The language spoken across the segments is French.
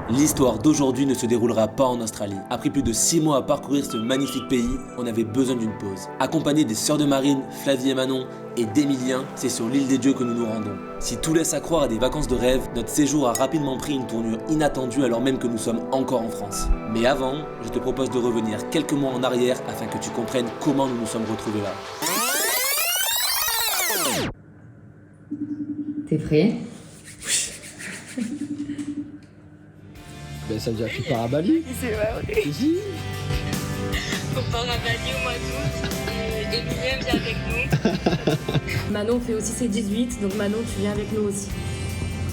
L'histoire d'aujourd'hui ne se déroulera pas en Australie. Après plus de 6 mois à parcourir ce magnifique pays, on avait besoin d'une pause. Accompagnés des sœurs de Marine, Flavie et Manon, et d'Emilien, c'est sur l'île des Dieux que nous nous rendons. Si tout laisse à croire à des vacances de rêve, notre séjour a rapidement pris une tournure inattendue alors même que nous sommes encore en France. Mais avant, je te propose de revenir quelques mois en arrière afin que tu comprennes comment nous nous sommes retrouvés là. T'es prêt? Ben ça veut dire que tu pars à Bali. C'est vrai. Ici. On part à Bali au mois d'août. Emilien vient avec nous. Manon fait aussi ses 18, donc Manon, tu viens avec nous aussi.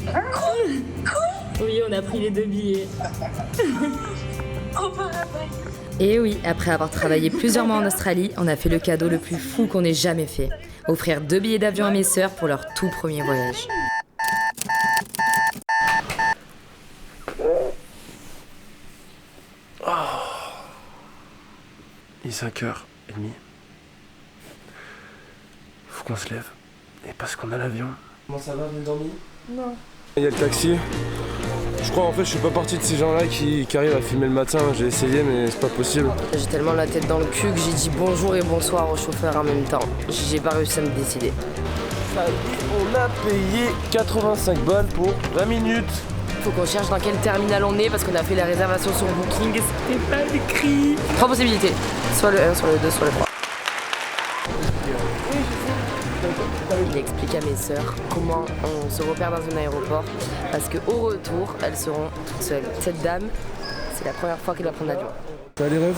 Quoi? Oui, on a pris les 2 billets. On part à Bali. Et oui, après avoir travaillé plusieurs mois en Australie, on a fait le cadeau le plus fou qu'on ait jamais fait. Offrir 2 billets d'avion à mes sœurs pour leur tout premier voyage. Il est 5h30. Faut qu'on se lève. Et parce qu'on a l'avion. Comment ça va, bien dormi? Non. Il y a le taxi. Je crois en fait je suis pas partie de ces gens-là qui arrivent à filmer le matin. J'ai essayé mais c'est pas possible. J'ai tellement la tête dans le cul que j'ai dit bonjour et bonsoir au chauffeur en même temps. J'ai pas réussi à me décider. Ça y est, on a payé 85 balles pour 20 minutes. Faut qu'on cherche dans quel terminal on est parce qu'on a fait la réservation sur Booking et c'était pas écrit. 3 possibilités. Soit le 1, soit le 2, soit le 3. Il explique à mes sœurs comment on se repère dans un aéroport parce qu'au retour, elles seront toutes seules. Cette dame, c'est la première fois qu'elle va prendre l'avion. T'as les rêves?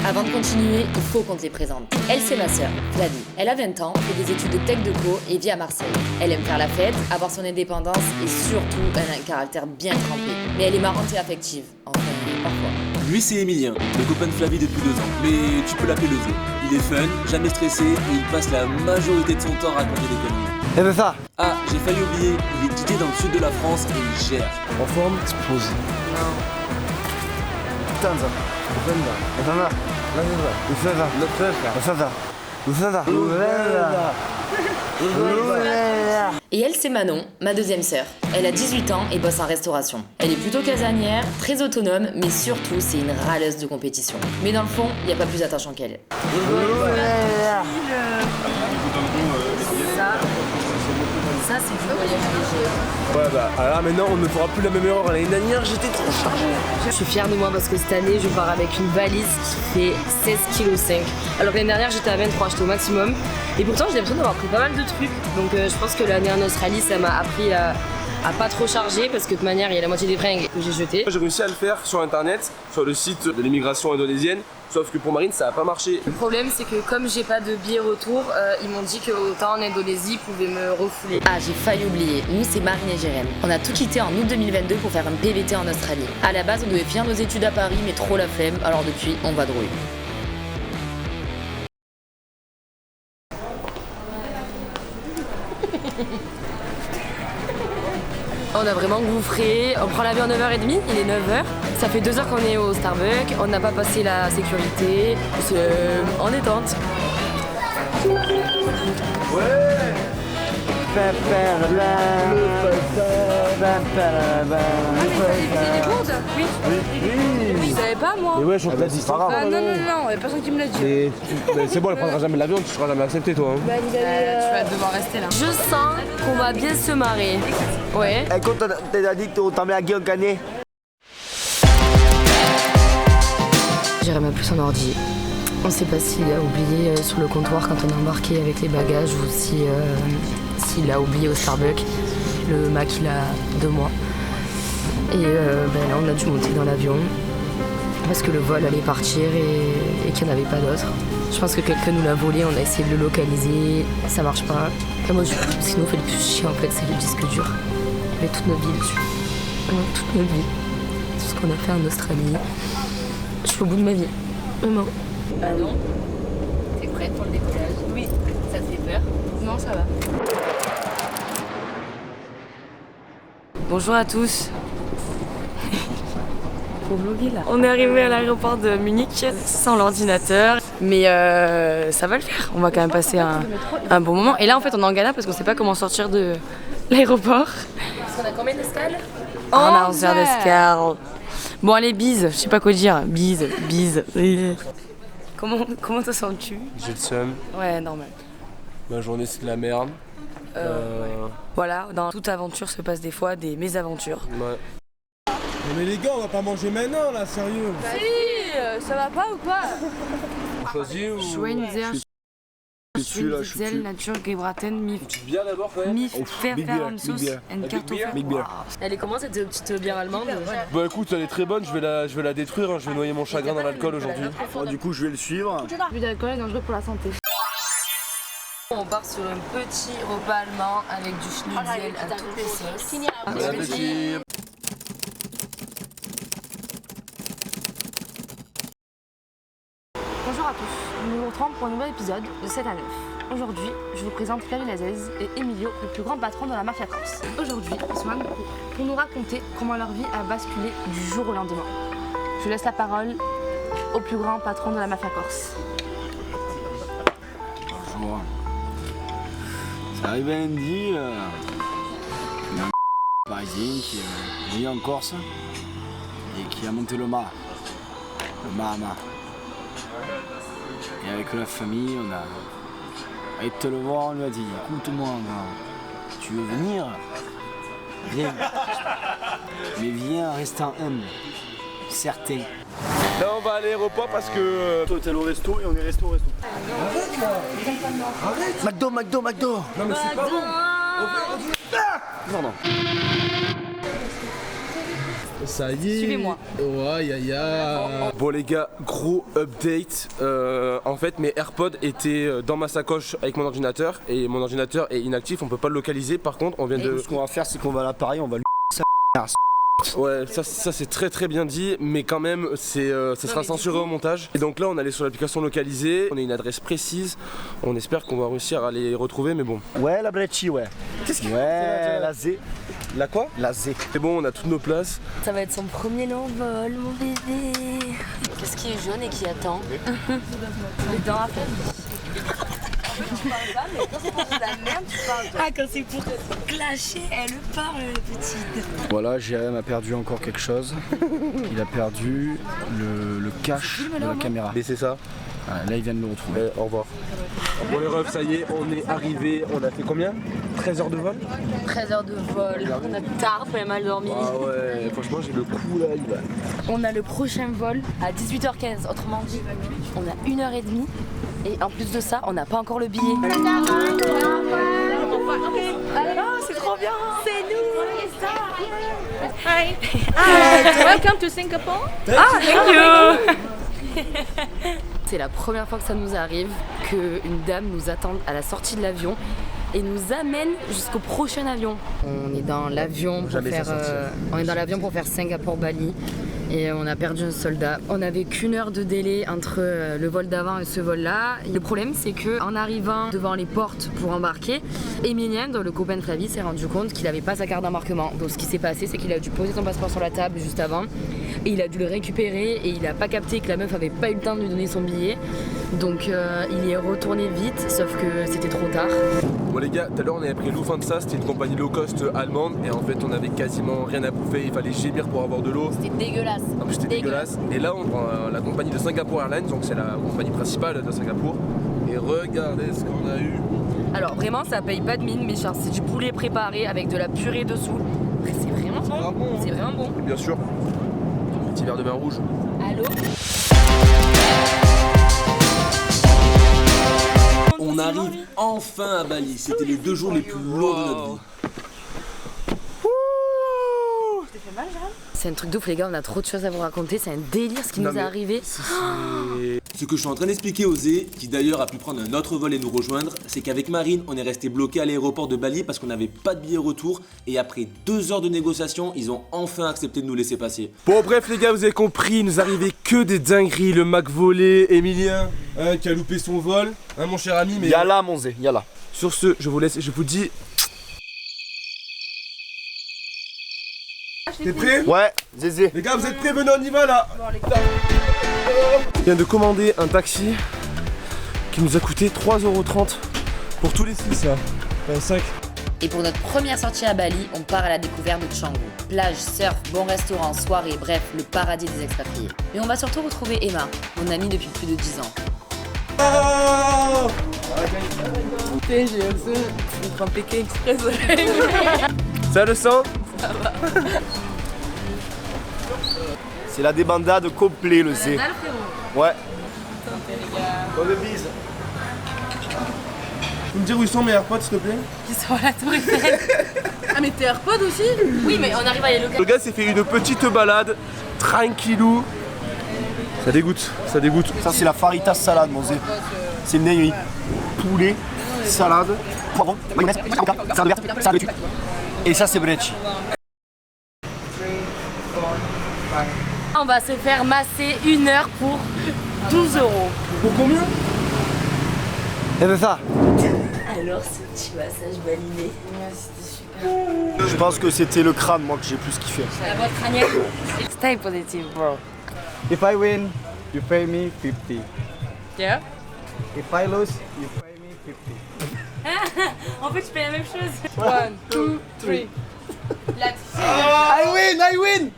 Avant de continuer, il faut qu'on te les présente. Elle, c'est ma sœur, Flavie. Elle a 20 ans, fait des études de tech de co et vit à Marseille. Elle aime faire la fête, avoir son indépendance et surtout, elle a un caractère bien trempé. Mais elle est marrante et affective. Enfin, parfois. Lui c'est Emilien, le copain de Flavie depuis 2 ans. Mais tu peux l'appeler le Z. Il est fun, jamais stressé et il passe la majorité de son temps à raconter des conneries. Eh ben ça. Ah, j'ai failli oublier, il est DJ dans le sud de la France et il gère. En forme? Explose. Tanza. Upenda. Upenda. Ufeza. Ufeza. Ufeza. Ufeza. Et elle, c'est Manon, ma deuxième sœur. Elle a 18 ans et bosse en restauration. Elle est plutôt casanière, très autonome, mais surtout, c'est une râleuse de compétition. Mais dans le fond, il n'y a pas plus attachant qu'elle. Ça, c'est du voyage léger. Ouais bah alors maintenant on ne fera plus la même erreur. L'année dernière j'étais trop chargé. Je suis fière de moi parce que cette année, je pars avec une valise qui fait 16,5 kg. Alors que l'année dernière, j'étais à 23, j'étais au maximum. Et pourtant, j'ai l'impression d'avoir pris pas mal de trucs. Donc je pense que l'année en Australie, ça m'a appris à pas trop charger parce que de toute manière, il y a la moitié des fringues que j'ai jetées. J'ai réussi à le faire sur internet, sur le site de l'immigration indonésienne. Sauf que pour Marine ça a pas marché. Le problème, c'est que comme j'ai pas de billet retour, ils m'ont dit qu'autant en Indonésie, ils pouvaient me refouler. Ah, j'ai failli oublier. Nous, c'est Marine et Jérém. On a tout quitté en août 2022 pour faire un PVT en Australie. À la base, on devait finir nos études à Paris, mais trop la flemme, alors depuis, on vadrouille. On a vraiment gouffré, on prend l'avion à 9h30, il est 9h. Ça fait 2 heures qu'on est au Starbucks, on n'a pas passé la sécurité, en détente. Oui. Je savais pas moi. Mais ouais, je te l'ai dit, c'est pas grave. Ah non, y a personne qui me l'a dit. C'est bon, elle prendra jamais l'avion, tu seras jamais accepté toi. Hein. Tu vas devoir rester là. Je sens qu'on va bien se marrer. Ouais. Écoute, t'as dit que t'en mets à Guillaume Canet. J'irai même plus son ordi. On sait pas s'il a oublié sur le comptoir quand on a embarqué avec les bagages ou s'il a oublié au Starbucks. Le Mac, il a 2 mois. Et là, on a dû monter dans l'avion parce que le vol allait partir et qu'il n'y en avait pas d'autre. Je pense que quelqu'un nous l'a volé, on a essayé de le localiser, ça marche pas. Et moi, ce qui nous fait le plus chier, en fait, c'est le disque dur. Il y avait toute notre vie dessus. Vraiment, toute notre vie. Tout ce qu'on a fait en Australie. Je suis au bout de ma vie. Vraiment. Manon, t'es prête pour le décollage? Oui. Ça te fait peur? Non, ça va. Bonjour à tous. Faut vlogger là. On est arrivé à l'aéroport de Munich sans l'ordinateur. Mais ça va le faire. On va quand même passer un bon moment. Et là, en fait, on est en galère parce qu'on sait pas comment sortir de l'aéroport. On a combien d'escales? On a 11 heures d'escale. Bon allez, bise, je sais pas quoi dire. Bise. Comment te sens-tu? J'ai le seum. Ouais, normal. Ma journée c'est de la merde. Voilà, dans toute aventure se passe des fois des mésaventures. Ouais. Non mais les gars, on va pas manger maintenant là, sérieux. Si, ça va pas ou quoi? On choisit ou... Schweinzel, Nature, Gebraten, Mif. Petite bière d'abord quand même. Mif, Ferferum Sauce, and Kartoffel. Big beer. Elle est comment cette petite bière allemande? Bah écoute, elle est très bonne, je vais la détruire, hein. Je vais noyer mon chagrin dans l'alcool aujourd'hui. Du coup, je vais le suivre. L'abus d'alcool est dangereux pour la santé. On part sur un petit repas allemand avec du schnitzel à toutes les sauces. Bon appétit. Bonjour à tous, nous nous retrouvons pour un nouvel épisode de 7 à 9. Aujourd'hui, je vous présente Flavie Lazez et Emilio, le plus grand patron de la mafia corse. Aujourd'hui, ils sont là pour nous raconter comment leur vie a basculé du jour au lendemain. Je laisse la parole au plus grand patron de la mafia corse. Bonjour. Ça arrive un lundi, il y a un parisien qui vit en Corse et qui a monté le Mahama. Et avec la famille, on a allé te le voir, on lui a dit écoute-moi, tu veux venir? Viens. Mais viens en restant humble, certain. Là on va à l'aéroport parce que... Toi t'es au resto et on est resto. McDo. Non mais c'est pas bon. Pardon. Ça y est. Suivez-moi. Ouais, Bon les gars, gros update. En fait mes AirPods étaient dans ma sacoche avec mon ordinateur et mon ordinateur est inactif, on peut pas le localiser. Par contre on vient de... Ce qu'on va faire, c'est qu'on va à l'appareil, on va lui Ouais, ça c'est très bien dit, mais quand même ça sera censuré au montage. Et donc là on allait sur l'application localisée, on a une adresse précise, on espère qu'on va réussir à les retrouver, mais bon. Ouais, la Brecci, ouais. Qu'est-ce qu'il Ouais, la Z. La quoi? La Z. C'est bon, on a toutes nos places. Ça va être son premier long vol, mon bébé. Qu'est-ce qui est jaune et qui attend? Les dents à faire. Tu parles pas, mais quand c'est pour de la merde, tu parles. Ah, quand c'est pour clasher, elle parle, petite. Voilà, Jérém a perdu encore quelque chose. Il a perdu le cache de la caméra. Mais c'est ça. Voilà, là, il vient de le retrouver. Au revoir. Bon les refs, ça y est, on est arrivé. On a fait combien? 13 heures de vol? 13 heures de vol, on a tard, on a mal dormi. Ah ouais, franchement j'ai le coup là, il va. On a le prochain vol à 18h15, autrement dit, on a 1h30. Et en plus de ça, on n'a pas encore le billet. Oh, c'est trop bien! C'est nous! Hi! Welcome to Singapore! Ah, thank you! C'est la première fois que ça nous arrive qu'une dame nous attende à la sortie de l'avion et nous amène jusqu'au prochain avion. On est dans l'avion pour faire Singapour-Bali et on a perdu un soldat. On n'avait qu'1 heure de délai entre le vol d'avant et ce vol-là. Le problème, c'est qu'en arrivant devant les portes pour embarquer, Emilien, le copain de Flavie, s'est rendu compte qu'il n'avait pas sa carte d'embarquement. Donc ce qui s'est passé, c'est qu'il a dû poser son passeport sur la table juste avant et il a dû le récupérer et il n'a pas capté que la meuf avait pas eu le temps de lui donner son billet. Donc il y est retourné vite, sauf que c'était trop tard. Bon les gars, tout à l'heure on avait pris Lufthansa, c'était une compagnie low cost allemande et en fait on avait quasiment rien à bouffer, il fallait gémir pour avoir de l'eau. C'était dégueulasse. Non mais c'était dégueulasse. Et là on prend la compagnie de Singapore Airlines, donc c'est la compagnie principale de Singapour. Et regardez ce qu'on a eu. Alors vraiment ça paye pas de mine, mais genre c'est du poulet préparé avec de la purée dessous. C'est vraiment bon. C'est vraiment bon. Et bien sûr, un petit verre de vin rouge. Allô? On arrive enfin à Bali, c'était les 2 jours les plus longs de notre vie. C'est un truc de ouf les gars, on a trop de choses à vous raconter, c'est un délire ce qui nous est arrivé. Ce que je suis en train d'expliquer aux Zé, qui d'ailleurs a pu prendre un autre vol et nous rejoindre, c'est qu'avec Marine, on est resté bloqué à l'aéroport de Bali parce qu'on n'avait pas de billet retour et après 2 heures de négociation, ils ont enfin accepté de nous laisser passer. Bon bref les gars, vous avez compris, il nous arrivait que des dingueries, le Mac volé, Emilien qui a loupé son vol, mon cher ami. Mais Yalla mon Zé, yalla. Sur ce, je vous laisse et je vous dis... T'es prêt? Ouais, Zézé. Les gars, vous êtes prêts? Venez, on y va là. On vient de commander un taxi qui nous a coûté 3,30€ pour tous les 6 là. Enfin 5. Et pour notre première sortie à Bali, on part à la découverte de Canggu. Plage, surf, bon restaurant, soirée, bref, le paradis des expatriés. Et on va surtout retrouver Emma, mon amie depuis plus de 10 ans. J'ai aussi une grande Pékin Express. Ça le sent? Ça va. C'est la débandade complète, le C. Ouais. Bonne bise. Tu peux me dire où ils sont mes AirPods s'il te plaît? Ils sont à la Tour Eiffel. Ah mais t'es AirPod aussi? Oui mais on arrive à y Le gars s'est fait une petite balade, tranquillou. Ça dégoûte, ça dégoûte. Ça, c'est la faritas salade, mon Zé. C'est une dinguerie. Poulet, salade, poivron, mayonnaise, salade verte, salade de tuile. Et ça, c'est brecci. On va se faire masser 1 heure pour 12 €. Pour combien? Et ben ça. Alors ce petit massage baliné. Ouais, c'était super. Je pense que c'était le crâne, moi, que j'ai plus kiffé. La boîte crânienne. Stay positive, bro. If I win, you pay me 50. Yeah. If I lose, you pay me 50. En fait, je fais la même chose. 1, 2, 3. La I win!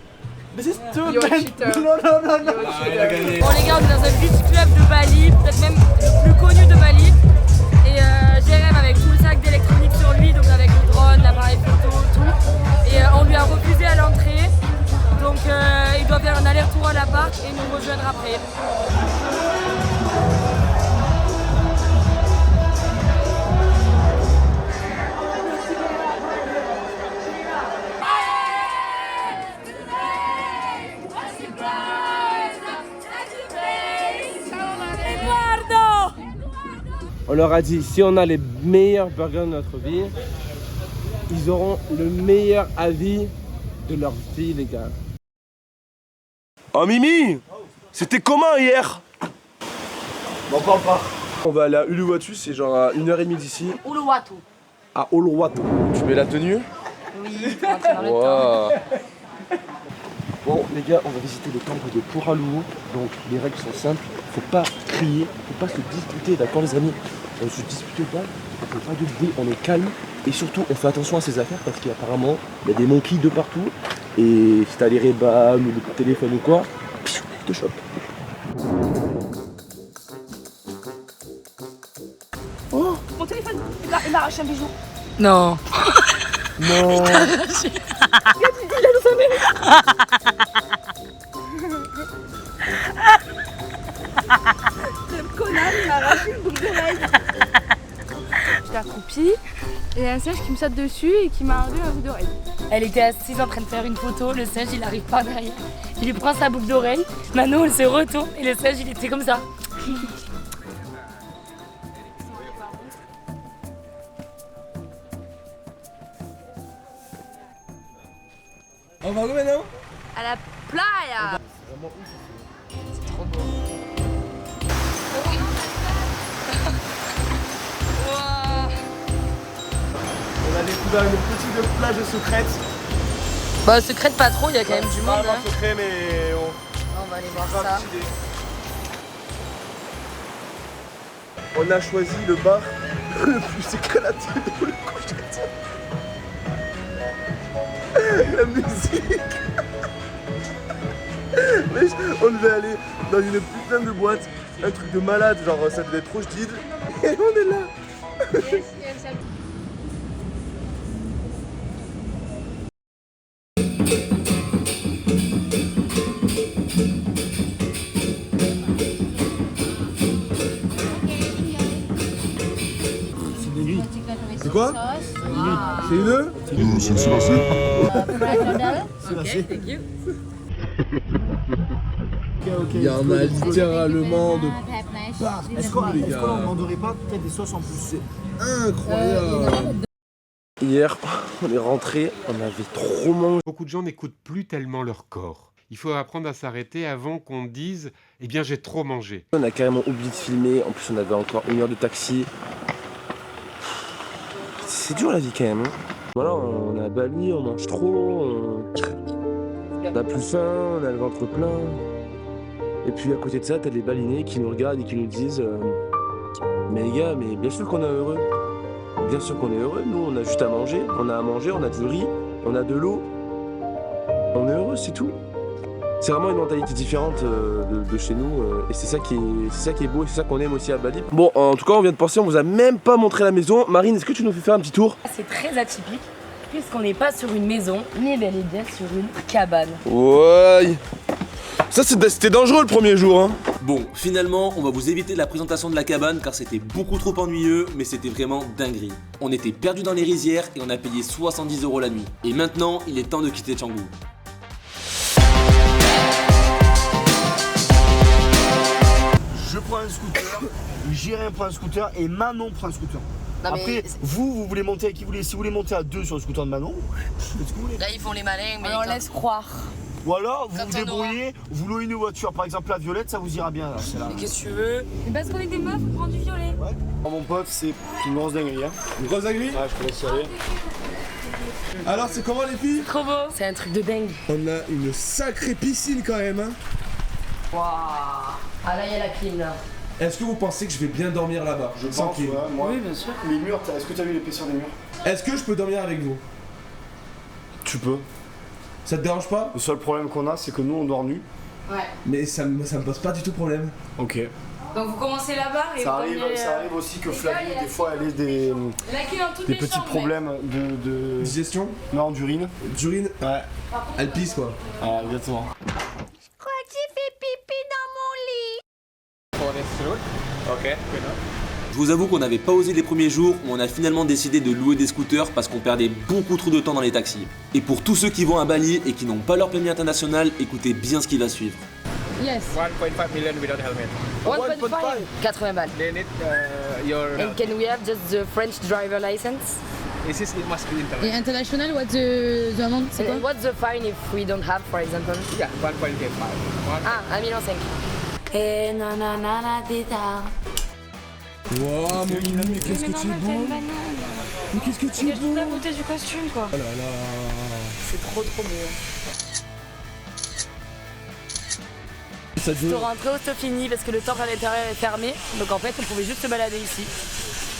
This is too bad. No. Bon les gars, on est dans un beach club de Bali, peut-être même le plus connu de Bali. Et Jérém avec tout le sac d'électronique sur lui, donc avec le drone, l'appareil photo, tout. Et on lui a refusé à l'entrée. Donc il doit faire un aller-retour à l'appart et nous rejoindre après. On leur a dit, si on a les meilleurs burgers de notre vie, ils auront le meilleur avis de leur vie, les gars. Oh Mimi, c'était comment hier? M'en parle pas. On va aller à Uluwatu, c'est genre à 1h30 d'ici. Uluwatu. À Uluwatu. Tu mets la tenue? Oui, dans le temps. Bon les gars, on va visiter le temple de Puralu. Donc les règles sont simples, faut pas crier, faut pas se disputer, d'accord les amis? On se dispute pas, on fait pas de bruit, on est calme. Et surtout, on fait attention à ses affaires parce qu'apparemment, il y a des monkeys de partout. Et si t'as les Ray-Ban ou le téléphone ou quoi, ils te chopent. Oh, mon téléphone, il m'a arraché un bijou. Non. Non. Il a nous amène. Le connard, il m'a arraché une boucle d'oreille. J'étais accroupie et un singe qui me saute dessus et qui m'a enlevé ma boucle d'oreille. Elle était assise en train de faire une photo, le singe il arrive par derrière. Il lui prend sa boucle d'oreille, Manon elle se retourne et le singe il était comme ça. On va où maintenant? À la playa. C'est trop beau. On a découvert une petite plage secrète. Bah secrète pas trop, il y a quand même du monde. Pas secret mais On va aller voir ça. On a choisi le bar le plus éclaté de le coucher. La musique. Wesh, on devait aller dans une putain de boîte, un truc de malade, genre ça devait être trop jdid. Et on est là. C'est quoi? C'est une? C'est Il y en a littéralement de partout. Est-ce qu'on ne demanderait pas peut-être des sauces en plus? C'est incroyable. Hier, on est rentré, on avait trop mangé. Beaucoup de gens n'écoutent plus tellement leur corps. Il faut apprendre à s'arrêter avant qu'on dise « Eh bien, j'ai trop mangé ». On a carrément oublié de filmer, en plus on avait encore 1 heure de taxi. C'est dur la vie quand même. Hein. Voilà, on est à Bali, on mange trop, on a plus faim, on a le ventre plein. Et puis à côté de ça, t'as des balinés qui nous regardent et qui nous disent mais les gars, mais bien sûr qu'on est heureux. bien sûr qu'on est heureux. Nous, on a juste à manger. On a à manger, on a du riz, on a de l'eau. On est heureux, c'est tout. C'est vraiment une mentalité différente de chez nous et c'est ça qui est beau et c'est ça qu'on aime aussi à Bali. Bon, en tout cas, on vient de penser, on vous a même pas montré la maison. Marine, est-ce que tu nous fais faire un petit tour? C'est très atypique puisqu'on n'est pas sur une maison, mais bel et bien sur une cabane. Ouais. Ça, c'était dangereux le premier jour, hein. Bon, finalement, on va vous éviter la présentation de la cabane car c'était beaucoup trop ennuyeux, mais c'était vraiment dinguerie. On était perdus dans les rizières et on a payé 70 € la nuit. Et maintenant, il est temps de quitter Canggu. Je prends un scooter, Jérém prend un scooter et Manon prend un scooter. Non, après, vous voulez monter avec qui vous voulez. Si vous voulez monter à 2 sur le scooter de Manon, faites ce que vous voulez. Là, ils font les malins, mais on laisse croire. Ou alors, vous vous débrouillez, vous louez une voiture, par exemple la violette, ça vous ira bien. Mais qu'est-ce que tu veux? Mais parce qu'on est des meufs, on prend du violet. Ouais. Mon pote, c'est une grosse dinguerie. Hein. Une grosse dinguerie? Ouais, je te laisse y aller. Alors, c'est comment les filles? Trop beau. C'est un truc de dingue. On a une sacrée piscine quand même, hein. Waouh. Ah là, il y a la clim là. Est-ce que vous pensez que je vais bien dormir là-bas? Je pense, ouais, moi. Oui, bien sûr. Les murs, est-ce que tu as vu l'épaisseur des murs? Est-ce que je peux dormir avec vous? Tu peux. Ça te dérange pas? Le seul problème qu'on a, c'est que nous, on dort nus. Ouais. Mais ça me pose pas du tout problème. Ok. Donc vous commencez là-bas et ça vous arrive, dormez, ça arrive aussi que Flavie, des fois, elle ait des petits chambres, problèmes de... Digestion? Non, d'urine. D'urine? Ouais. Elle pisse quoi. Ah, exactement. Je crois que j'ai fait pipi dans mon lit. Ok. Je vous avoue qu'on n'avait pas osé les premiers jours où on a finalement décidé de louer des scooters parce qu'on perdait beaucoup trop de temps dans les taxis. Et pour tous ceux qui vont à Bali et qui n'ont pas leur permis international, écoutez bien ce qui va suivre. Yes. 1.5 million without helmet. 1.5. 80 balles. They need your. And can we have just the French driver license? It must be international. Et international, what's the amount? C'est quoi? And what's the fine if we don't have, for example? Yeah, 1.5. Ah, 1,5 million. Et nanana dita. Wow, mais qu'est-ce que tu es beau! Mais qu'est-ce que tu es beau! la beauté du costume quoi. Oh là là! C'est trop beau. Ça Je rentrer au stop fini parce que le temple à l'intérieur est fermé. Donc en fait, on pouvait juste se balader ici.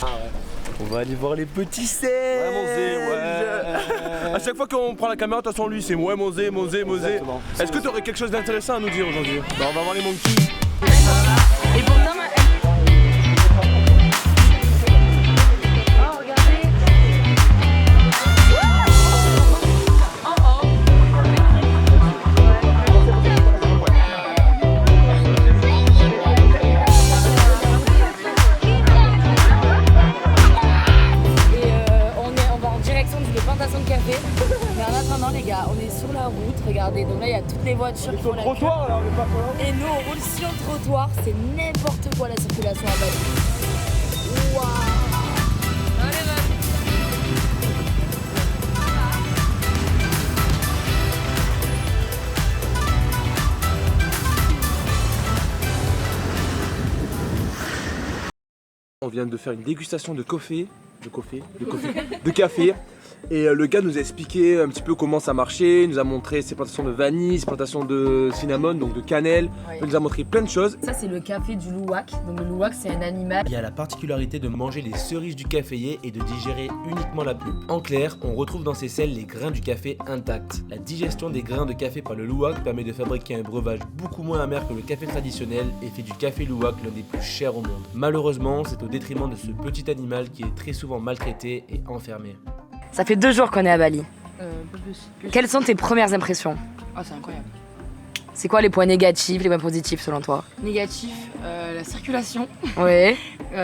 Ah ouais. On va aller voir les petits Serge. Ouais, Monzé, ouais. À chaque fois qu'on prend la caméra, de toute façon, lui, c'est ouais, Monzé. Est-ce que tu aurais quelque chose d'intéressant à nous dire aujourd'hui? Bah, on va voir les monkeys. Et pourtant, regardez, donc là il y a toutes les voitures qui font la queue. Et nous on roule sur le trottoir, c'est n'importe quoi la circulation à Bali. Waouh. Allez, On vient de faire une dégustation de café. Et le gars nous a expliqué un petit peu comment ça marchait, il nous a montré ses plantations de vanille, ses plantations de cinnamon, donc de cannelle, il nous a montré plein de choses. Ça c'est le café du luwak, donc le luwak c'est un animal. Il a la particularité de manger les cerises du caféier et de digérer uniquement la pulpe. En clair, on retrouve dans ses selles les grains du café intacts. La digestion des grains de café par le luwak permet de fabriquer un breuvage beaucoup moins amer que le café traditionnel et fait du café luwak l'un des plus chers au monde. Malheureusement, c'est au détriment de ce petit animal qui est très souvent maltraité et enfermé. Ça fait 2 jours qu'on est à Bali. Quelles sont tes premières impressions? Ah, c'est incroyable. C'est quoi les points négatifs, les points positifs selon toi? Négatif, la circulation. Ouais.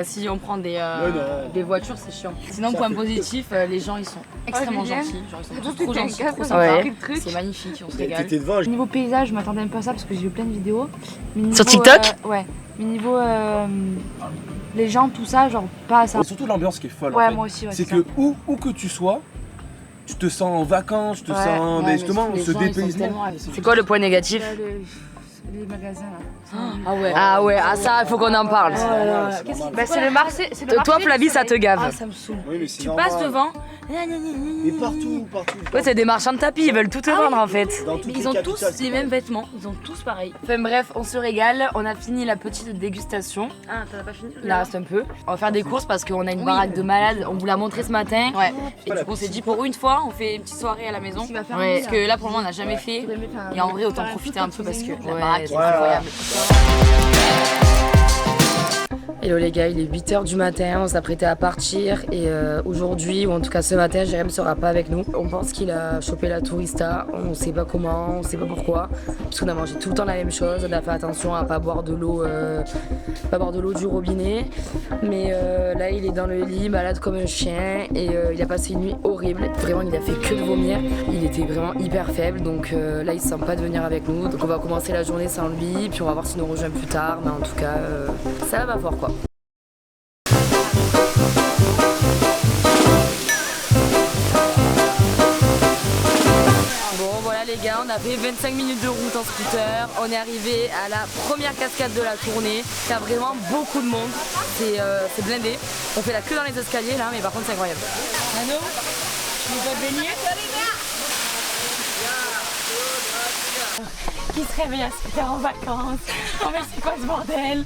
Si on prend des voitures, c'est chiant. Sinon, point positif, les gens ils sont extrêmement gentils. Genre, ils sont trop gentils, trop sympas. C'est magnifique, on se régale. Niveau paysage, je m'attendais un peu à ça parce que j'ai vu plein de vidéos. Niveau, sur TikTok? Ouais. Mais niveau les gens, tout ça, genre pas à ça. Et surtout l'ambiance qui est folle. Ouais, en fait. moi aussi. Ouais, c'est que où que tu sois, tu te sens en vacances, tu te sens mais justement ce dépaysement. C'est quoi le point négatif? Les magasins là. Ah ouais, ça il faut qu'on en parle. C'est le marché. Toi Flavie ça te gave. Ah, ça me saoule. Oui, mais tu passes devant, Mais partout. Ouais, c'est des marchands de tapis, ils veulent tout te vendre en fait. Mais ils ont tous les mêmes vêtements, ils ont tous pareil. Enfin bref, on se régale, on a fini la petite dégustation. Ah, t'en as pas fini? Il en reste un peu. On va faire des courses parce qu'on a une baraque de malade, on vous l'a montré ce matin. Ouais. Et du coup on s'est dit pour une fois, on fait une petite soirée à la maison. Ouais. Parce que là pour le moment on n'a jamais fait. Et en vrai autant profiter un peu parce que la baraque est incroyable. Hello les gars, il est 8h du matin, on s'apprêtait à partir et aujourd'hui, ou en tout cas ce matin, Jérém sera pas avec nous. On pense qu'il a chopé la tourista, on sait pas comment, on sait pas pourquoi, parce qu'on a mangé tout le temps la même chose, on a fait attention à pas boire de l'eau du robinet. Mais là il est dans le lit, malade comme un chien et il a passé une nuit horrible. Vraiment il a fait que de vomir, il était vraiment hyper faible donc là il se sent pas de venir avec nous. Donc on va commencer la journée sans lui, puis on va voir s'il nous rejoint plus tard, mais en tout cas ça va fort quoi. Les gars, on a fait 25 minutes de route en scooter, on est arrivé à la première cascade de la tournée, il y a vraiment beaucoup de monde, c'est blindé, on fait la queue dans les escaliers là, mais par contre c'est incroyable. Mano, tu veux pas baigner? Qui se réveille à 7h en vacances, en fait c'est quoi ce bordel?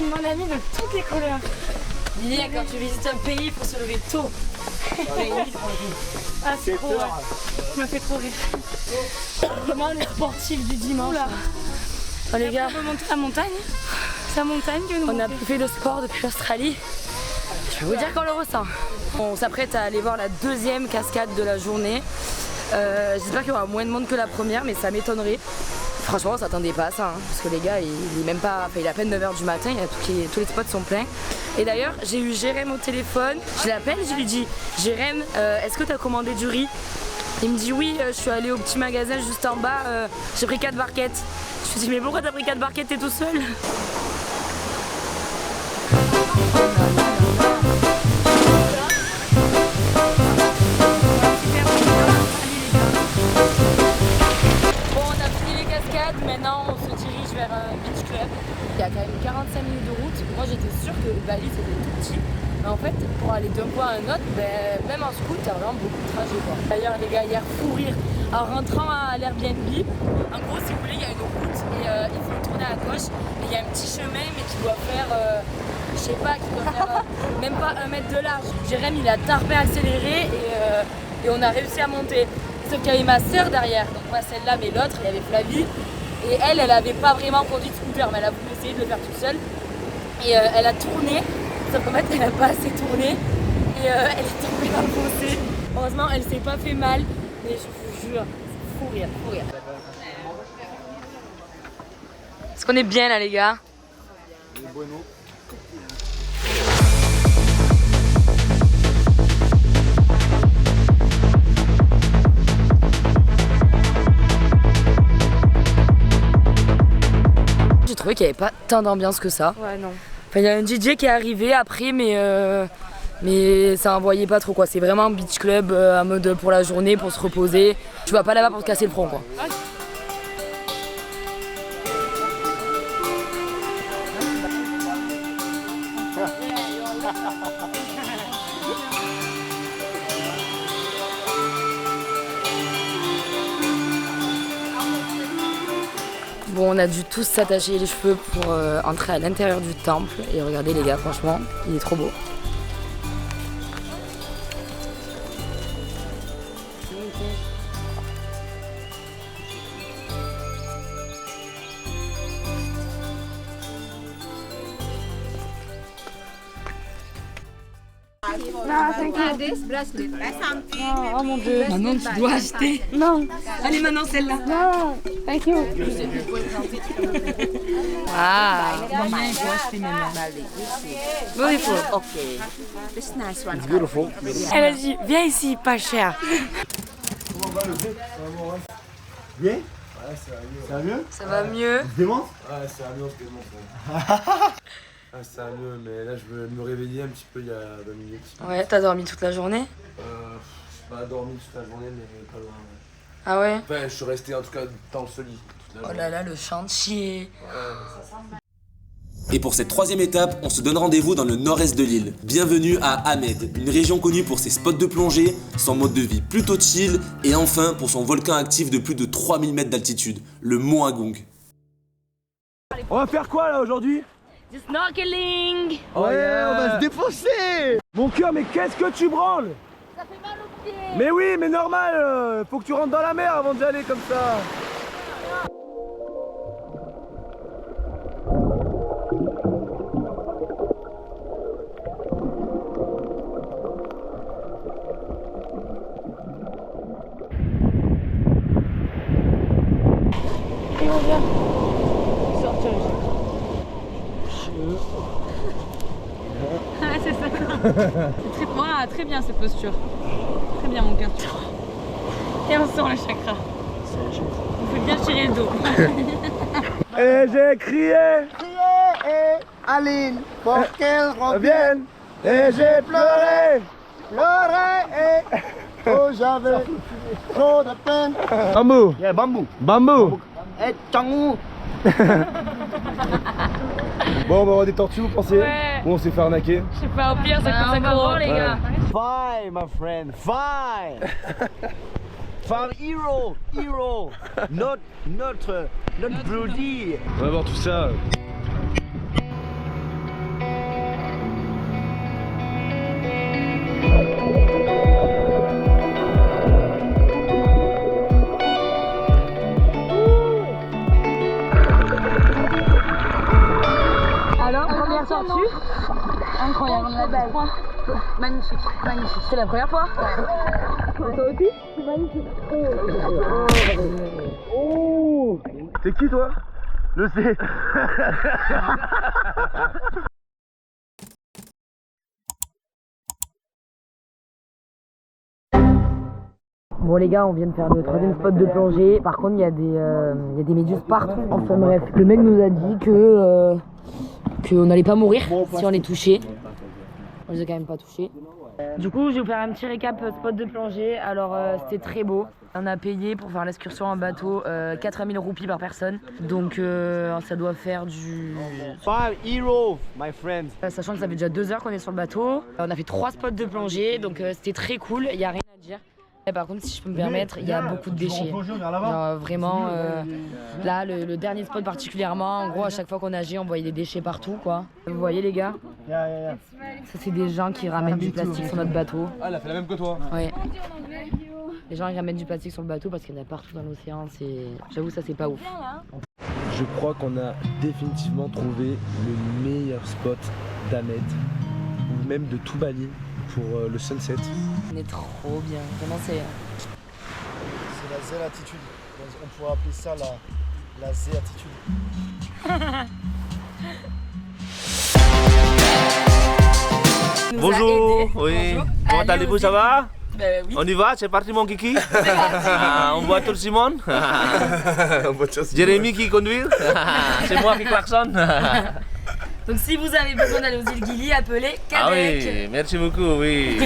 Il m'en a mis de toutes les couleurs. Lily, quand tu visites un pays, il faut se lever tôt. Ah c'est trop, ouais. Ça m'a fait trop rire. Vraiment les sportifs du dimanche. Oh les gars, on peut monter la montagne. C'est la montagne que nous on n'a plus fait de sport depuis l'Australie. Je vais vous dire qu'on le ressent. On s'apprête à aller voir la deuxième cascade de la journée. J'espère qu'il y aura moins de monde que la première, mais ça m'étonnerait. Franchement, on s'attendait pas à ça, hein, parce que les gars, il est même pas, il est à peine 9h du matin, tous les spots sont pleins. Et d'ailleurs, j'ai eu Jérém au téléphone, je l'appelle, je lui dis Jérém, est-ce que tu as commandé du riz? Il me dit oui, je suis allé au petit magasin juste en bas, j'ai pris 4 barquettes. Je lui dis mais pourquoi t'as pris 4 barquettes, t'es tout seul? Maintenant on se dirige vers un beach club. Il y a quand même 45 minutes de route. Moi j'étais sûre que Bali c'était tout petit. Mais en fait pour aller d'un point à un autre, même en scoot t'as vraiment beaucoup de trajet quoi. D'ailleurs les gars hier fou rire. En rentrant à l'Airbnb, en gros si vous voulez il y a une route et il faut tourner à gauche. Et il y a un petit chemin mais qui doit faire, je sais pas, qui doit faire même pas 1 mètre de large. Jérém il a tarpé accéléré et on a réussi à monter. Sauf qu'il y avait ma soeur derrière, donc pas celle-là mais l'autre, il y avait Flavie. Et elle avait pas vraiment conduit de scooter, mais elle a voulu essayer de le faire toute seule. Et elle a tourné, sauf qu'en fait elle a pas assez tourné. Et elle est tombée dans le fossé. Heureusement elle s'est pas fait mal, mais je vous jure, fou rire. Est-ce qu'on est bien là les gars? J'ai trouvé qu'il n'y avait pas tant d'ambiance que ça. Ouais, non. Enfin, il y a un DJ qui est arrivé après, mais ça envoyait pas trop quoi. C'est vraiment un beach club en mode pour la journée, pour se reposer. Tu vas pas là-bas pour te casser le front quoi. Bon, on a dû tous s'attacher les cheveux pour entrer à l'intérieur du temple. Et regardez les gars, franchement, il est trop beau. Oh mon dieu. Manon, tu dois acheter. Non. Allez, Manon, celle-là. Non. Thank you. Ah, combien il faut acheter maintenant? Beautiful. Ok. It's beautiful. Elle a dit, viens ici, pas cher. Comment va le fait? Bien? Ouais, ça va mieux. Ça va mieux? Tu te démontes? Ouais, ça va mieux, on se démonte. Ah, ça va mieux, mais là je veux me réveiller un petit peu il y a 20 minutes. Ouais, t'as dormi toute la journée? Je pas dormi toute la journée, mais pas loin. Ouais. Ah ouais? Enfin, je suis resté en tout cas dans ce lit toute la journée. Oh là là, le chantier. Ouais. Et pour cette 3e étape, on se donne rendez-vous dans le nord-est de l'île. Bienvenue à Ahmed, une région connue pour ses spots de plongée, son mode de vie plutôt chill et enfin pour son volcan actif de plus de 3000 mètres d'altitude, le Mont Agung. On va faire quoi là aujourd'hui? Du snorkeling. Ouais, on va se défoncer. Mon cœur, mais qu'est-ce que tu branles? Ça fait mal aux pieds. Mais oui, mais normal, faut que tu rentres dans la mer avant d'y aller comme ça. Et on vient sortir Ah, c'est ça. Voilà, très bien cette posture. Très bien mon cœur. Et on sort le chakra. On fait bien tirer le dos. Et j'ai crié, Aline, pour qu'elle revienne. Et j'ai pleuré. Oh, j'avais trop de peine. Bambou. Yeah, bambou. Bambou. Eh, Tchangou. Bon, on va avoir des tortues, vous pensez? Ouais. Ou on s'est fait arnaquer? Je sais pas, au pire, ça coûte 5 euros, les gars. Fine, my friend, fine. Fine, hero, notre bloody. On va voir tout ça. Alors, première tortue. Incroyable, on a belle. Magnifique, magnifique. C'est la première fois. Toi aussi? C'est magnifique. Oh, t'es qui toi? Le C. Bon les gars, on vient de faire le 3e spot de plongée. Par contre, il y a des méduses partout. Enfin bref, le mec nous a dit que qu'on n'allait pas mourir si on les touchait. On les a quand même pas touchés. Du coup, je vais vous faire un petit récap spot de plongée. Alors, c'était très beau. On a payé pour faire l'excursion en bateau 4000 roupies par personne. Donc, ça doit faire du... 5 heroes, my friend. Sachant que ça fait déjà 2 heures qu'on est sur le bateau. On a fait 3 spots de plongée, donc c'était très cool. Il n'y a rien à dire. Et par contre, si je peux me permettre, il y a beaucoup de déchets. Genre, vraiment, là, le dernier spot particulièrement, en gros, à chaque fois qu'on nageait, on voyait des déchets partout, quoi. Vous voyez, les gars? Ça, c'est des gens qui ramènent du plastique sur notre bateau. Ah, elle a fait la même que toi. Ouais. Les gens, ils ramènent du plastique sur le bateau parce qu'il y en a partout dans l'océan. J'avoue, ça, c'est pas ouf. Je crois qu'on a définitivement trouvé le meilleur spot d'Ahmed, ou même de tout Bali, pour le sunset. On est trop bien, vraiment c'est la Z-attitude. On pourrait appeler ça la Z-attitude. Bonjour, oui. Bonjour. Comment allez-vous, ça va? Oui. On y va, c'est parti mon kiki. On voit tout Simon. Jérémy qui conduit. C'est moi qui klaxonne. Donc si vous avez besoin d'aller aux îles Gili, appelez Kadek. Ah oui, merci beaucoup, oui.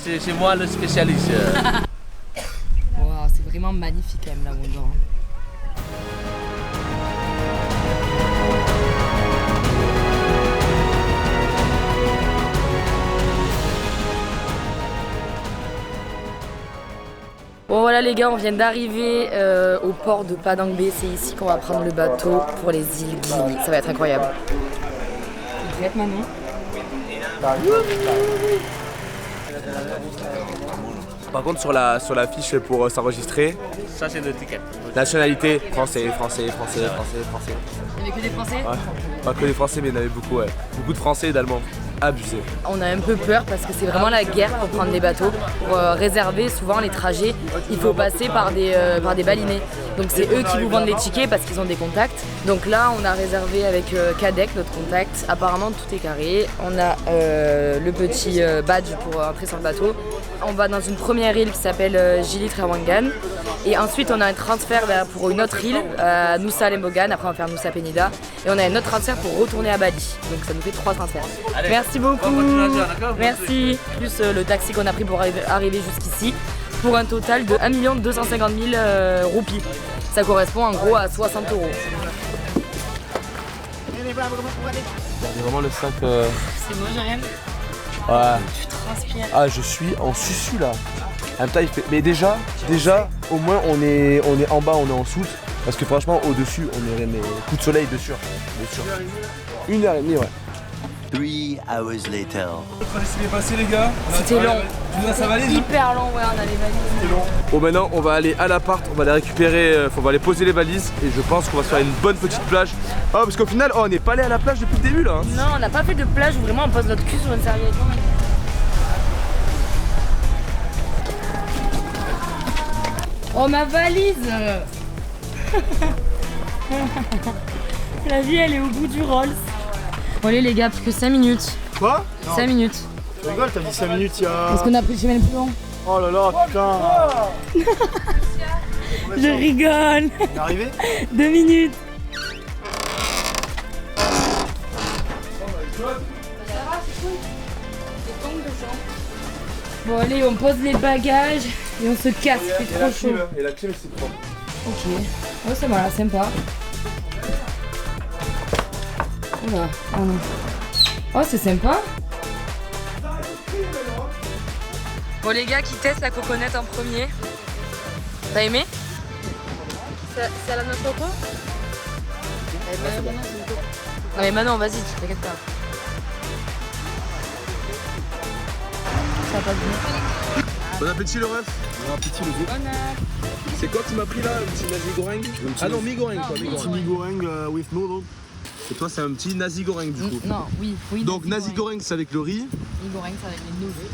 C'est moi le spécialiste. Wow, c'est vraiment magnifique quand même là où on dort. Bon voilà les gars, on vient d'arriver au port de Padang Bay. C'est ici qu'on va prendre le bateau pour les îles Gili. Ça va être incroyable. Vous êtes Manon? Par contre, sur la fiche pour s'enregistrer, Ça c'est le ticket. nationalité, français. Il n'y avait que des Français? Ouais. Pas que des Français, mais il y en avait beaucoup, ouais. Beaucoup de Français et d'Allemands. Abusé. On a un peu peur parce que c'est vraiment la guerre pour prendre des bateaux. Pour réserver souvent les trajets, il faut passer par des balinés. Donc c'est eux qui vous vendent les tickets parce qu'ils ont des contacts. Donc là on a réservé avec Kadek, notre contact. Apparemment tout est carré. On a le petit badge pour entrer sur le bateau. On va dans une première île qui s'appelle Gili Trawangan. Et ensuite on a un transfert pour une autre île, Nusa Lembongan. Après on va faire Nusa Penida. Et on a un autre transfert pour retourner à Bali. Donc ça nous fait 3 transferts. Allez. Merci beaucoup. Merci. Plus le taxi qu'on a pris pour arriver jusqu'ici, pour un total de 1 250 000 roupies. Ça correspond en gros à 60 €. Regardez vraiment le 5. C'est beau, Jérémy. Ouais. Tu transpires. Ah, je suis en susu là. En même temps, il fait... Mais déjà, au moins on est en bas, on est en soute. Parce que franchement, au-dessus, on aurait mes coups de soleil dessus. Bien sûr. 1h30, ouais. 3 hours later. Laissez les passer les gars. C'était long. Tu nous as sa valise? Hyper long, ouais, on a les valises. C'était long. Bon, maintenant on va aller à l'appart, on va les récupérer, on va aller poser les valises et je pense qu'on va se faire une bonne petite plage. Oh, parce qu'au final, on n'est pas allé à la plage depuis le début là. Non, on n'a pas fait de plage où vraiment on pose notre cul sur une serviette. Oh, ma valise. La vie, elle est au bout du Rolls. Bon, allez les gars, plus que 5 minutes. Quoi? 5 minutes. Tu rigoles, t'as dit 5 minutes il y a... Parce qu'on a pris le chemin le plus long. Oh là là, putain. Je rigole. On est arrivé? 2 minutes. Bon allez, on pose les bagages et on se casse, il fait trop chaud. Et la clé, c'est trop. Ok. Oh, ça m'a l'air sympa. Oula, oh non. Oh, c'est sympa. Bon les gars, qui testent la coconut en premier? T'as aimé? C'est à la noix coco? Non mais Manon, vas-y, t'inquiète pas. Ça va pas bien. Bon appétit le ref. Bon appétit le goût. C'est quoi que tu m'as pris là? Un petit nasi goreng? Ah non, mi goreng quoi. Un petit mi goreng with noodle. Et toi c'est un petit nasi goreng du coup? Non, oui. Donc nasi goreng c'est avec le riz. Mi goreng c'est avec les noodles.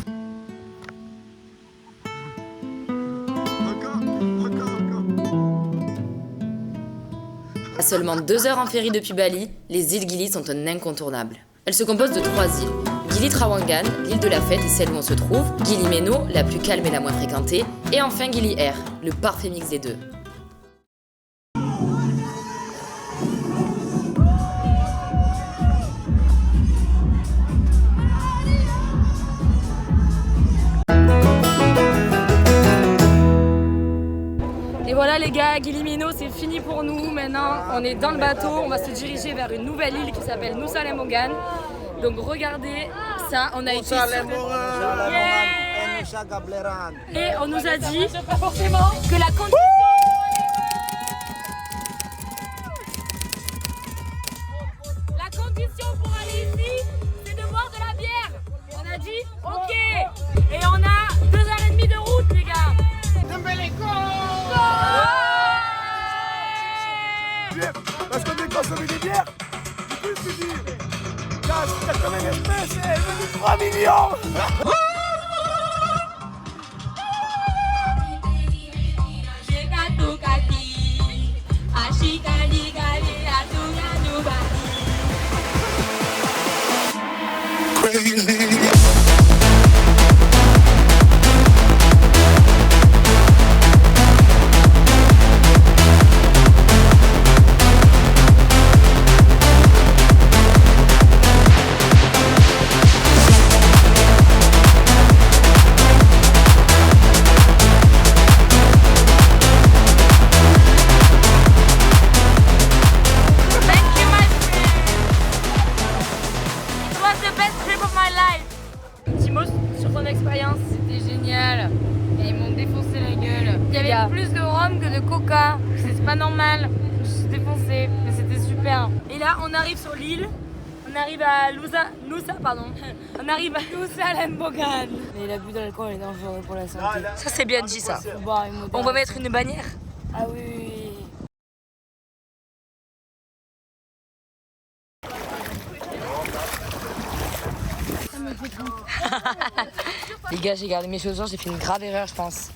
À seulement 2 heures en ferry depuis Bali, les îles Gili sont un incontournable. Elles se composent de 3 îles. Gili Trawangan, l'île de la fête et celle où on se trouve, Gili Meno, la plus calme et la moins fréquentée, et enfin Gili Air, le parfait mix des deux. Et voilà les gars, Gili Meno, c'est fini pour nous. Maintenant, on est dans le bateau, on va se diriger vers une nouvelle île qui s'appelle Nusa Lembongan. Donc regardez ça, on a été et on nous a dit que la condition pour aller ici, c'est de boire de la bière. On a dit ok. Et on a 2h30 de route les gars. Parce qu'on est consommé des bières. Du coup, je me dis, t'as quand même espèce, elle veut 3 millions. C'est pas normal, je suis défoncée, mais c'était super. Et là, on arrive sur l'île, on arrive à Nusa Lembongan. Mais l'abus d'alcool est dangereux pour la santé. Ça c'est bien dit ça. On va mettre une bannière. Ah oui. Les gars, j'ai gardé mes chaussures, j'ai fait une grave erreur, je pense.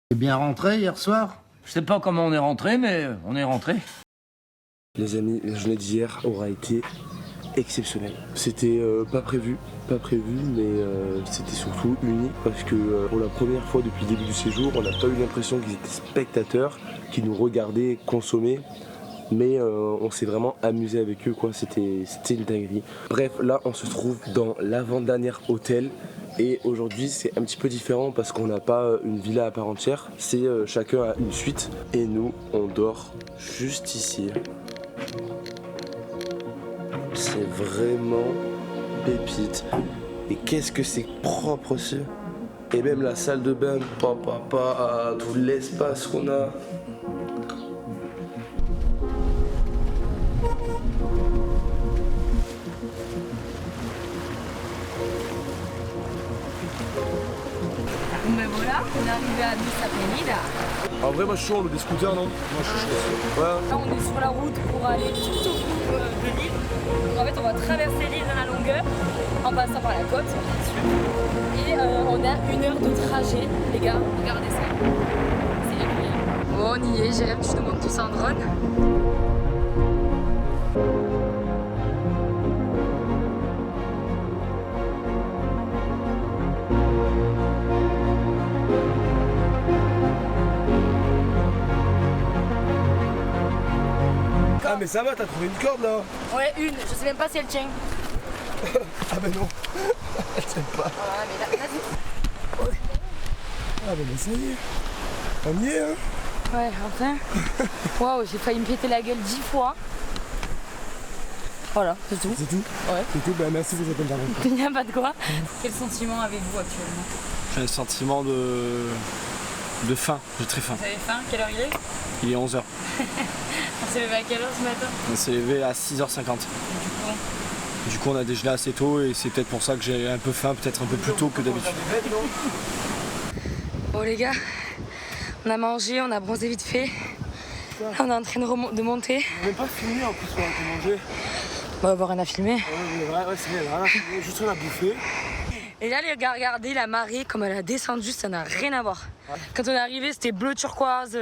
T'es bien rentré hier soir? Je sais pas comment on est rentré, mais on est rentré. Les amis, la journée d'hier aura été exceptionnelle. C'était pas prévu, mais c'était surtout unique parce que pour la première fois depuis le début du séjour, on n'a pas eu l'impression qu'ils étaient spectateurs, qui nous regardaient consommer. Mais on s'est vraiment amusé avec eux quoi, c'était une dinguerie. Bref, là on se trouve dans l'avant-dernier hôtel Et aujourd'hui c'est un petit peu différent parce qu'on n'a pas une villa à part entière. C'est chacun a une suite et nous on dort juste ici. C'est vraiment pépite. Et qu'est-ce que c'est propre aussi. Et même la salle de bain, tout l'espace qu'on a. Ben voilà, on est arrivé à Nusa Penida. En vrai, moi je suis chaud, on loue des scooters, non? Moi je suis chaud. Ouais. Là, on est sur la route pour aller tout au bout de l'île. Donc en fait, on va traverser l'île dans la longueur en passant par la côte, bien sûr. Et on a 1 heure de trajet, les gars. Regardez ça. C'est incroyable. Bon, on y est, Jérém, tu nous montres tout ça en drone. Ah mais ça va, t'as trouvé une corde là? Ouais, une. Je sais même pas si elle tient. Ah ben non. Elle tient pas. Ah mais là, vas-y. Ouais. Ah ben ça y est. On y est hein. Ouais, enfin. Waouh, j'ai failli me péter la gueule 10 fois. Voilà, c'est tout. C'est tout? Ouais. C'est tout, bah merci pour cette intervention. Il n'y a pas de quoi. Quel sentiment avez-vous actuellement? J'ai un sentiment de faim, j'ai très faim. Vous avez faim? Quelle heure il est? Il est 11h. On s'est levé à quelle heure ce matin? On s'est levé à 6h50. Du coup on a déjeuné assez tôt et c'est peut-être pour ça que j'ai un peu faim, peut-être un peu plus tôt que d'habitude. Bon les gars, on a mangé, on a bronzé vite fait. Là on est en train de monter. On n'a même pas filmé en plus on a mangé. On va avoir rien à filmer. Ouais c'est vrai, rien à filmer, juste on a bouffé. Et là les gars, regardez la marée comme elle a descendu, ça n'a rien à voir. Quand on est arrivé c'était bleu turquoise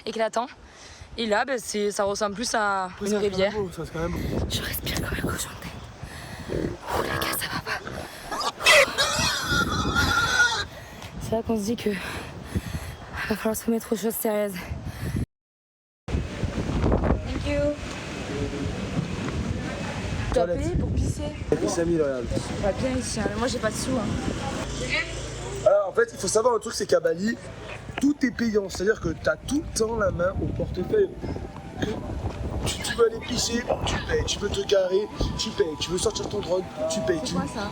éclatant. Et là ben, ça ressemble plus à une rivière. Beau, ça, quand même beau. Je respire comme un cochon. Oh les gars, ça va pas. C'est là qu'on se dit que va falloir se mettre aux choses sérieuses. Thank you. Tu dois payer pour pisser. Et 5000 regarde. Pas bien ici, hein. Moi j'ai pas de sous. Hein. Alors en fait il faut savoir un truc, c'est qu'à Bali, tout est payant, c'est-à-dire que tu as tout le temps la main au portefeuille. Tu veux aller pisser, tu payes. Tu veux te garer, tu payes. Tu veux sortir ton drone, tu payes. C'est quoi ça?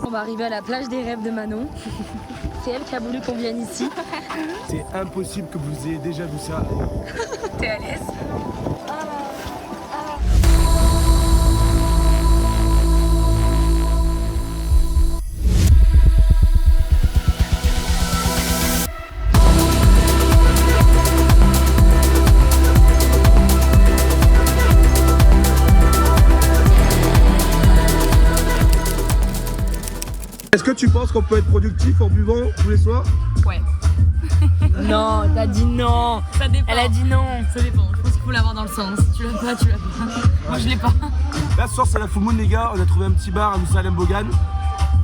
On va arriver à la plage des rêves de Manon. C'est elle qui a voulu qu'on vienne ici. C'est impossible que vous ayez déjà vu ça. T'es à l'aise? Est-ce que tu penses qu'on peut être productif en buvant tous les soirs? Ouais. Non, t'as dit non. Ça dépend. Elle a dit non. Ça dépend. Je pense qu'il faut l'avoir dans le sens. Tu l'as pas, tu l'as pas. Moi je l'ai pas. Là ce soir c'est la full moon les gars, on a trouvé un petit bar à Nusa Bogan.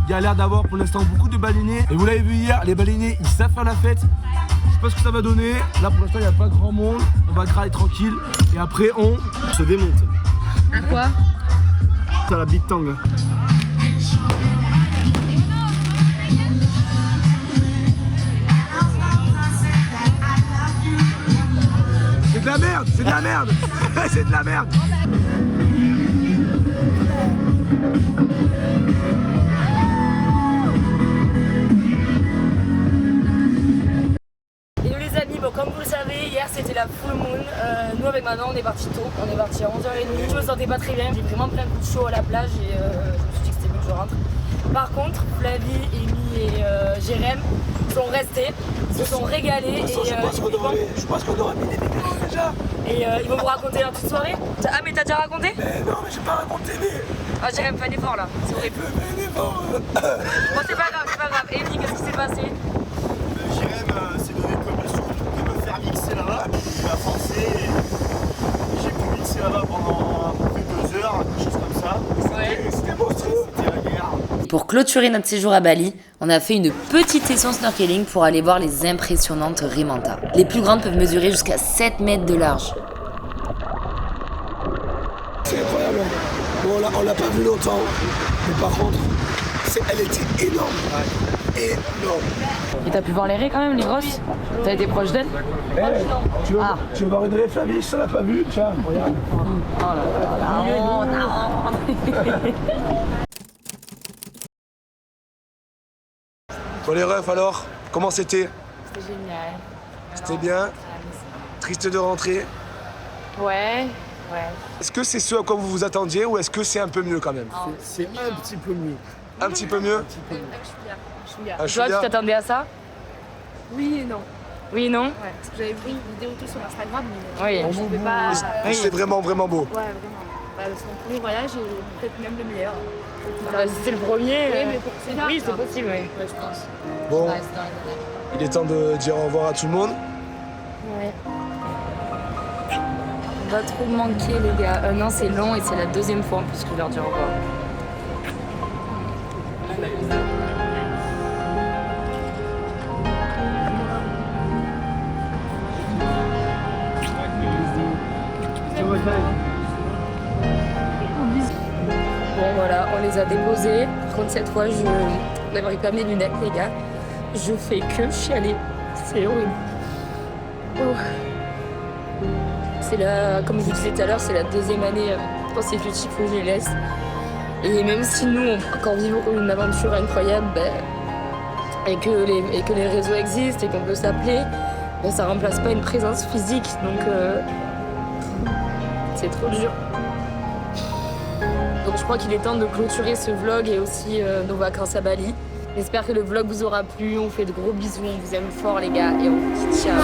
Il y a l'air d'avoir pour l'instant beaucoup de balinés. Et vous l'avez vu hier, les balinés ils savent faire la fête. Je sais pas ce que ça va donner. Là pour l'instant il n'y a pas grand monde. On va grailler tranquille. Et après on se démonte. À quoi? T'as la big tang. C'est de la merde, c'est de la merde. C'est de la merde. Hello les amis, bon comme vous le savez, hier c'était la full moon. Nous avec Manon on est parti tôt, on est parti à 11h30. Je me sentais pas très bien, j'ai vraiment pris un coup de chaud à la plage et je me suis dit que c'était mieux que je rentre. Par contre, Flavie, Amy et Jérém sont restés, se sont régalés. Je pense qu'on aura mis des bébés déjà. Et ils vont vous raconter leur petite soirée. Ah mais t'as déjà raconté? Mais non mais j'ai pas raconté mais... Ah Jérém, fais un effort là, c'est horrible. Bon c'est pas grave, Amy, qu'est-ce qui s'est passé? Jérém s'est donné comme mission de me faire mixer là-bas. Il m'a forcé et j'ai pu mixer là-bas pendant à peu près 2 heures, quelque chose comme ça. C'était monstrueux, c'était la guerre. Pour clôturer notre séjour à Bali, on a fait une petite session snorkeling pour aller voir les impressionnantes Rimanta. Les plus grandes peuvent mesurer jusqu'à 7 mètres de large. C'est incroyable. Bon, on l'a pas vu longtemps, mais par contre, Elle était énorme. Énorme. Et t'as pu voir les raies quand même, les grosses? T'as été proche d'elles? Tu veux voir une raie, Flavie? Ça l'a pas vu? Tiens, regarde. Oh là là. Bon les refs alors, comment c'était? C'était génial. C'était bien? Triste de rentrer? Ouais. Est-ce que c'est ce à quoi vous vous attendiez ou est-ce que c'est un peu mieux quand même? C'est un petit peu mieux. Un petit peu mieux? Toi, tu t'attendais à ça? Oui et non. Oui et non? Ouais, parce que j'avais pris une vidéo tout sur Instagram, mais Oui. je pouvais pas... C'est vraiment beau. Ouais, vraiment. Bah, c'est mon premier voyage et peut-être même le meilleur. C'était le premier. Oui, mais pour c'est Oui, c'est possible, oui. Ouais, je pense. Bon, il est temps de dire au revoir à tout le monde. Ouais. On va trop manquer les gars. Non, c'est long et c'est la deuxième fois en plus que je leur dis au revoir. Bon voilà, on les a déposés. Par contre cette fois, je n'avais pas mes lunettes les gars. Je fais que chialer. C'est horrible. Oh. C'est comme je vous disais tout à l'heure, c'est la deuxième année consécutive où je les laisse. Et même si nous, on peut encore vivre une aventure incroyable, et que les réseaux existent et qu'on peut s'appeler, ça remplace pas une présence physique. Donc c'est trop dur. Donc je crois qu'il est temps de clôturer ce vlog et aussi nos vacances à Bali. J'espère que le vlog vous aura plu. On fait de gros bisous, on vous aime fort les gars et on vous dit ciao.